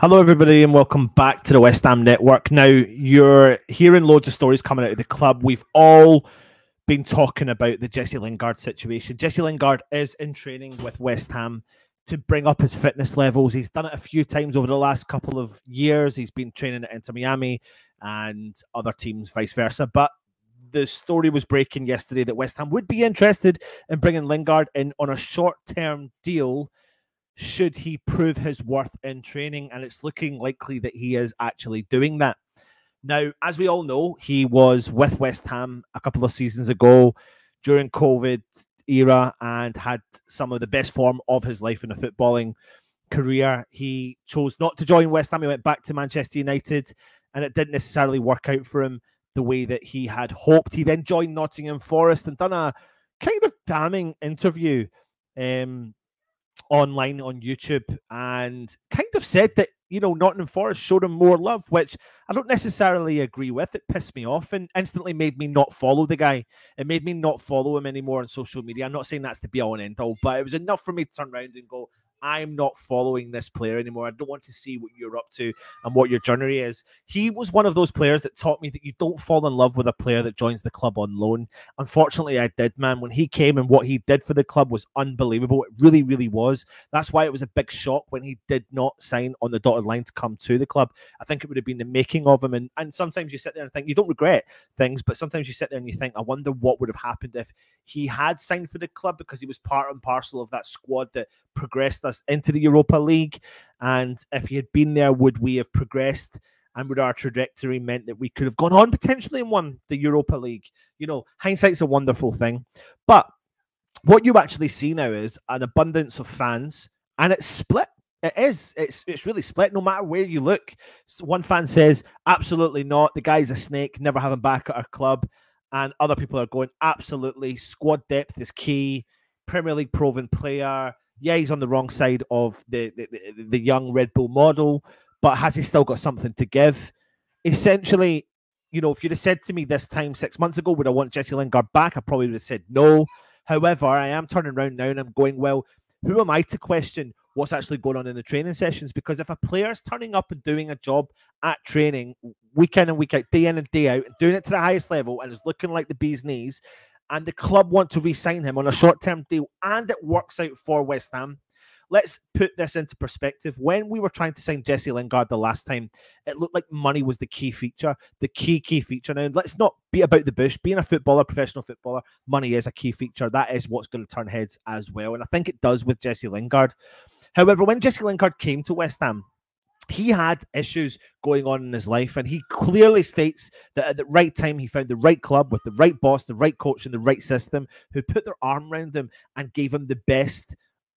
Hello, everybody, and welcome back to the West Ham Network. Now, you're hearing loads of stories coming out of the club. We've all been talking about the Jesse Lingard situation. Jesse Lingard is in training with West Ham to bring up his fitness levels. He's done it a few times over the last couple of years. He's been training at Inter Miami and other teams, vice versa. But the story was breaking yesterday that West Ham would be interested in bringing Lingard in on a short-term deal should he prove his worth in training, and it's looking likely that he is actually doing that. Now, as we all know, he was with West Ham a couple of seasons ago during COVID era and had some of the best form of his life in a footballing career. He chose not to join West Ham. He went back to Manchester United, and it didn't necessarily work out for him the way that he had hoped. He then joined Nottingham Forest and done a kind of damning interview online on YouTube and kind of said that, you know, Nottingham Forest showed him more love, which I don't necessarily agree with. It pissed me off and instantly made me not follow the guy. It made me not follow him anymore on social media. I'm not saying that's the be all and end all, but it was enough for me to turn around and go, I'm not following this player anymore. I don't want to see what you're up to and what your journey is. He was one of those players that taught me that you don't fall in love with a player that joins the club on loan. Unfortunately, I did, man. When he came and what he did for the club was unbelievable. It really, really was. That's why it was a big shock when he did not sign on the dotted line to come to the club. I think it would have been the making of him. And sometimes you sit there and think, you don't regret things, but sometimes you sit there and you think, I wonder what would have happened if he had signed for the club, because he was part and parcel of that squad that progressed us into the Europa League. And if he had been there, would we have progressed? And would our trajectory meant that we could have gone on potentially and won the Europa League? You know, hindsight's a wonderful thing. But what you actually see now is an abundance of fans, and it's split. It is. It's really split no matter where you look. One fan says, absolutely not. The guy's a snake. Never have him back at our club. And other people are going, absolutely. Squad depth is key. Premier League proven player. Yeah, he's on the wrong side of the young Red Bull model, but has he still got something to give? Essentially, you know, if you'd have said to me this time 6 months ago, would I want Jesse Lingard back? I probably would have said no. However, I am turning around now and I'm going, well, who am I to question what's actually going on in the training sessions? Because if a player's turning up and doing a job at training week in and week out, day in and day out, and doing it to the highest level and is looking like the bee's knees, and the club want to re-sign him on a short-term deal, and it works out for West Ham. Let's put this into perspective. When we were trying to sign Jesse Lingard the last time, it looked like money was the key feature, the key feature. Now, let's not beat about the bush. Being a footballer, professional footballer, money is a key feature. That is what's going to turn heads as well, and I think it does with Jesse Lingard. However, when Jesse Lingard came to West Ham, he had issues going on in his life, and he clearly states that at the right time he found the right club with the right boss, the right coach, and the right system who put their arm around him and gave him the best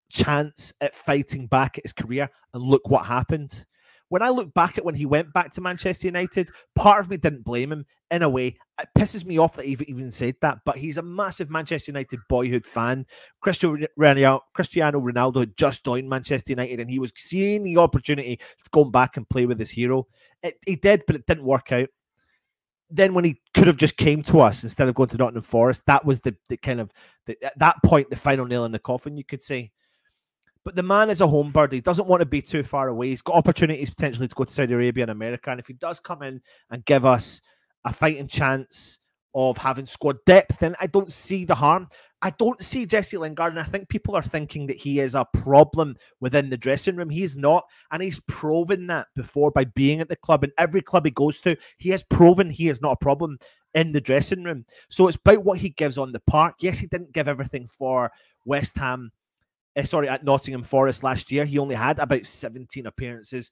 chance at fighting back at his career. And look what happened. When I look back at when he went back to Manchester United, part of me didn't blame him. In a way, it pisses me off that he even said that, but he's a massive Manchester United boyhood fan. Cristiano Ronaldo had just joined Manchester United, and he was seeing the opportunity to go back and play with his hero. He did, but it didn't work out. Then when he could have just came to us instead of going to Nottingham Forest, that was the kind of, at that point, the final nail in the coffin, you could say. But the man is a home bird. He doesn't want to be too far away. He's got opportunities potentially to go to Saudi Arabia and America. And if he does come in and give us a fighting chance of having squad depth, then I don't see the harm. I don't see Jesse Lingard, and I think people are thinking that he is a problem within the dressing room. He's not, and he's proven that before by being at the club. And every club he goes to, he has proven he is not a problem in the dressing room. So it's about what he gives on the park. Yes, he didn't give everything for West Ham. At Nottingham Forest last year. He only had about 17 appearances,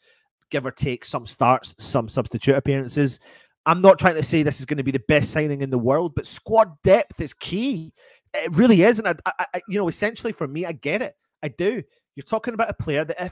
give or take some starts, some substitute appearances. I'm not trying to say this is going to be the best signing in the world, but squad depth is key. It really is. And, I you know, essentially for me, I get it. I do. You're talking about a player that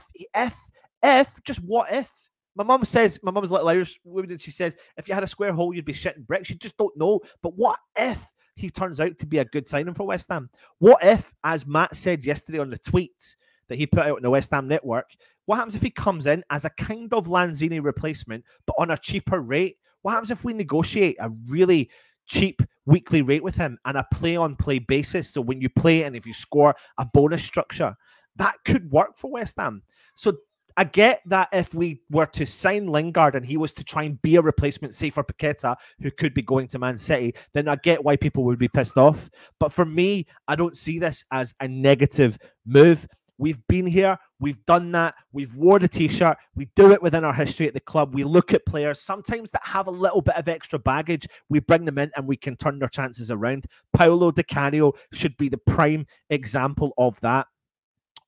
if, just what if? My mum says, my mum's little Irish woman, and she says, if you had a square hole, you'd be shitting bricks. You just don't know. But what if he turns out to be a good signing for West Ham? What if, as Matt said yesterday on the tweet that he put out on the West Ham Network, what happens if he comes in as a kind of Lanzini replacement, but on a cheaper rate? What happens if we negotiate a really cheap weekly rate with him and a play-on-play basis? So when you play and if you score, a bonus structure. That could work for West Ham. So I get that if we were to sign Lingard and he was to try and be a replacement, say, for Paqueta, who could be going to Man City, then I get why people would be pissed off. But for me, I don't see this as a negative move. We've been here. We've done that. We've worn the T-shirt. We do it within our history at the club. We look at players sometimes that have a little bit of extra baggage. We bring them in and we can turn their chances around. Paulo Di Canio should be the prime example of that.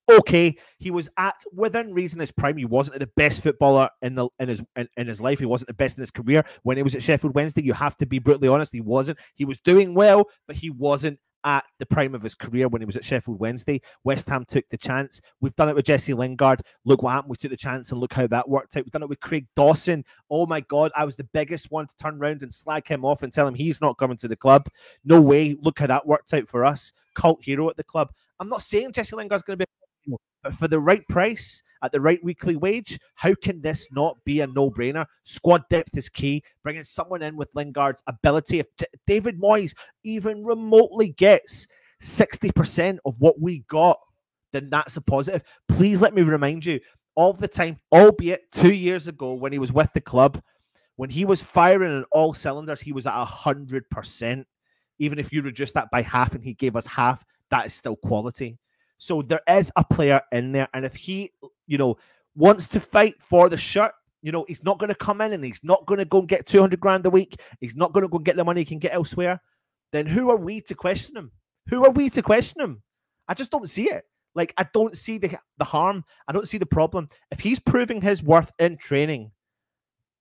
Okay, he was at within reason his prime. He wasn't the best footballer in his life. He wasn't the best in his career when he was at Sheffield Wednesday. You have to be brutally honest. He wasn't. He was doing well, but he wasn't at the prime of his career when he was at Sheffield Wednesday. West Ham took the chance. We've done it with Jesse Lingard. Look what happened. We took the chance and look how that worked out. We've done it with Craig Dawson. Oh my God, I was the biggest one to turn around and slag him off and tell him he's not coming to the club. No way. Look how that worked out for us. Cult hero at the club. I'm not saying Jesse Lingard's going to be, but for the right price, at the right weekly wage, how can this not be a no-brainer? Squad depth is key. Bringing someone in with Lingard's ability. If David Moyes even remotely gets 60% of what we got, then that's a positive. Please let me remind you, all the time, albeit 2 years ago when he was with the club, when he was firing on all cylinders, he was at 100%. Even if you reduce that by half and he gave us half, that is still quality. So there is a player in there. And if he, wants to fight for the shirt, he's not going to come in and he's not going to go and get 200 grand a week. He's not going to go and get the money he can get elsewhere. Then who are we to question him? Who are we to question him? I just don't see it. Like, I don't see the harm. I don't see the problem. If he's proving his worth in training,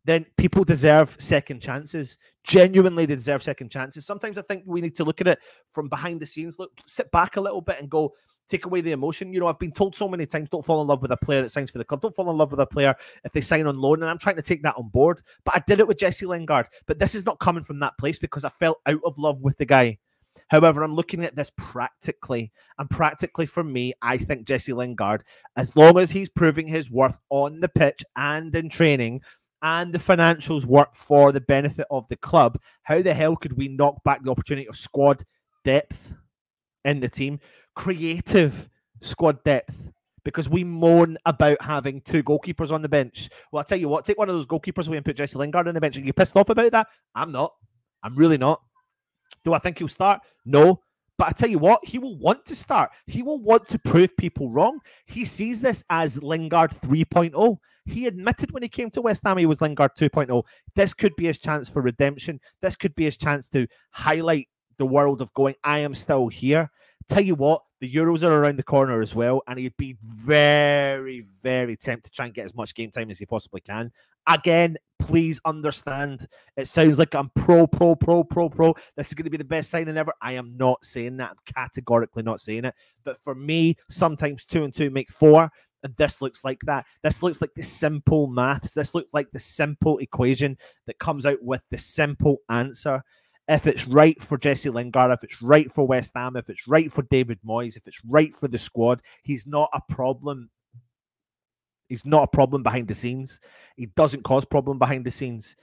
then people deserve second chances. Genuinely, they deserve second chances. Sometimes I think we need to look at it from behind the scenes. Look, sit back a little bit and go, take away the emotion. I've been told so many times, don't fall in love with a player that signs for the club. Don't fall in love with a player if they sign on loan. And I'm trying to take that on board. But I did it with Jesse Lingard. But this is not coming from that place because I fell out of love with the guy. However, I'm looking at this practically. And practically for me, I think Jesse Lingard, as long as he's proving his worth on the pitch and in training, and the financials work for the benefit of the club, how the hell could we knock back the opportunity of squad depth in the team? Creative squad depth. Because we moan about having two goalkeepers on the bench. Well, I'll tell you what, take one of those goalkeepers away and put Jesse Lingard on the bench. Are you pissed off about that? I'm not. I'm really not. Do I think he'll start? No. But I tell you what, he will want to start. He will want to prove people wrong. He sees this as Lingard 3.0. He admitted when he came to West Ham he was Lingard 2.0. This could be his chance for redemption. This could be his chance to highlight the world of going, I am still here. Tell you what, the Euros are around the corner as well, and he'd be very, very tempted to try and get as much game time as he possibly can. Again, please understand, it sounds like I'm pro. This is going to be the best signing ever. I am not saying that. I'm categorically not saying it. But for me, sometimes 2 and 2 make 4. And this looks like that. This looks like the simple maths. This looks like the simple equation that comes out with the simple answer. If it's right for Jesse Lingard, if it's right for West Ham, if it's right for David Moyes, if it's right for the squad, he's not a problem. He's not a problem behind the scenes. He doesn't cause problem behind the scenes.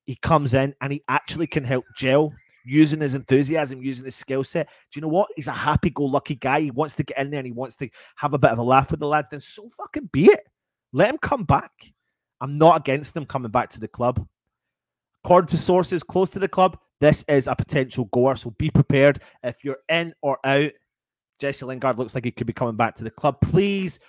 He comes in and he actually can help gel using his enthusiasm, using his skill set. Do you know what? He's a happy-go-lucky guy. He wants to get in there and he wants to have a bit of a laugh with the lads. Then so fucking be it. Let him come back. I'm not against him coming back to the club. According to sources close to the club, this is a potential goer, so be prepared. If you're in or out, Jesse Lingard looks like he could be coming back to the club. Please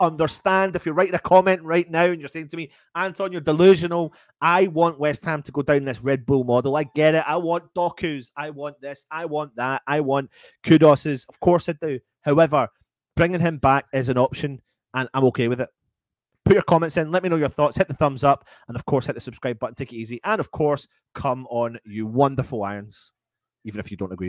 understand. If you're writing a comment right now and you're saying to me, Anton, you're delusional. I want West Ham to go down this Red Bull model. I get it. I want Doku's. I want this. I want that. I want Kudos's. Of course I do. However, bringing him back is an option, and I'm okay with it. Put your comments in. Let me know your thoughts. Hit the thumbs up. And, of course, hit the subscribe button. Take it easy. And, of course, come on, you wonderful Irons. Even if you don't agree.